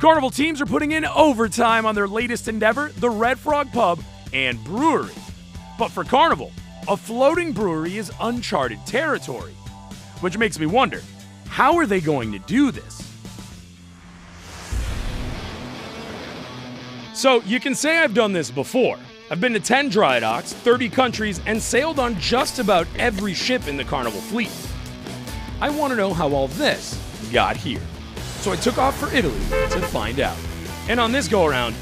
Carnival teams are putting in overtime on their latest endeavor, the Red Frog Pub and Brewery. But for Carnival, a floating brewery is uncharted territory, which makes me wonder, how are they going to do this? So you can say I've done this before. I've been to 10 dry docks, 30 countries, and sailed on just about every ship in the Carnival fleet. I want to know how all this got here. So I took off for Italy to find out. And on this go-around,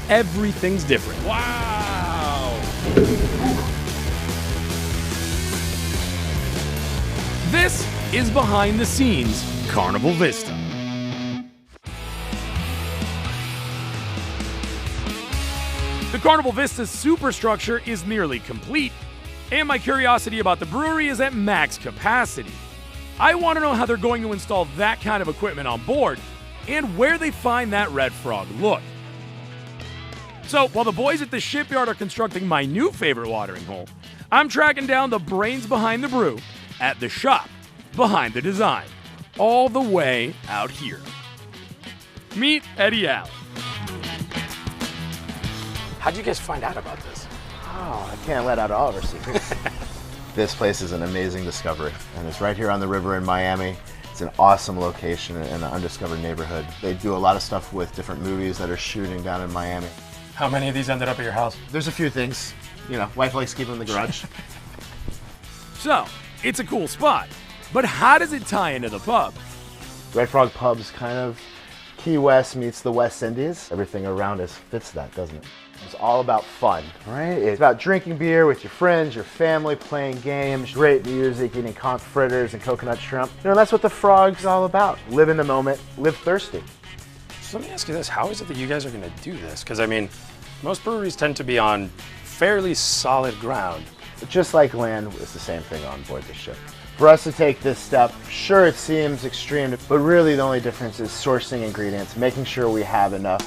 everything's different. Wow! This is behind the scenes Carnival Vista. The Carnival Vista superstructure is nearly complete, and my curiosity about the brewery is at max capacity. I want to know how they're going to install that kind of equipment on board, and where they find that Red Frog look. So, while the boys at the shipyard are constructing my new favorite watering hole, I'm tracking down the brains behind the brew at the shop behind the design, all the way out here. Meet Eddie Allen. How'd you guys find out about this? Oh, I can't let out all of our secrets. This place is an amazing discovery, and it's right here on the river in Miami. It's an awesome location in an undiscovered neighborhood. They do a lot of stuff with different movies that are shooting down in Miami. How many of these ended up at your house? There's a few things. You know, wife likes keeping them in the garage. So, it's a cool spot, but how does it tie into the pub? Red Frog Pub's kind of Key West meets the West Indies. Everything around us fits that, doesn't it? It's all about fun, right? It's about drinking beer with your friends, your family, playing games, great music, eating conch fritters and coconut shrimp. You know, that's what the Frog's all about. Live in the moment, live thirsty. So let me ask you this, how is it that you guys are gonna do this? Because I mean, most breweries tend to be on fairly solid ground. Just like land, it's the same thing on board the ship. For us to take this step, sure it seems extreme, but really the only difference is sourcing ingredients, making sure we have enough.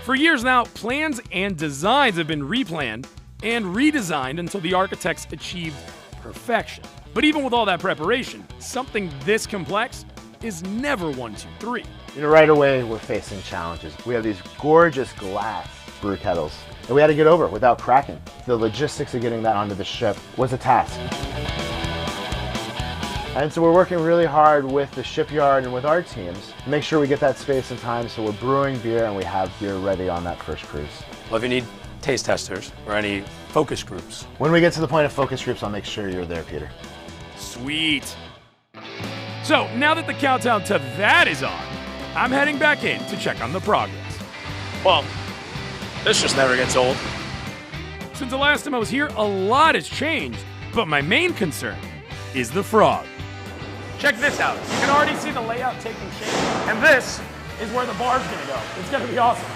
For years now, plans and designs have been replanned and redesigned until the architects achieved perfection. But even with all that preparation, something this complex is never 1, 2, 3. You know, right away we're facing challenges. We have these gorgeous glass brew kettles that we had to get over without cracking. The logistics of getting that onto the ship was a task. And so we're working really hard with the shipyard and with our teams to make sure we get that space and time so we're brewing beer and we have beer ready on that first cruise. Well, if you need taste testers or any focus groups. When we get to the point of focus groups, I'll make sure you're there, Peter. Sweet. So now that the countdown to that is on, I'm heading back in to check on the progress. Well, this just never gets old. Since the last time I was here, a lot has changed, but my main concern is the frog. Check this out. You can already see the layout taking shape, and this is where the bar's gonna go. It's gonna be awesome.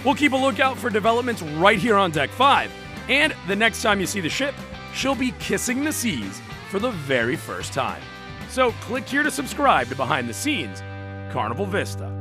We'll keep a lookout for developments right here on Deck 5, and the next time you see the ship, she'll be kissing the seas for the very first time. So click here to subscribe to Behind the Scenes Carnival Vista.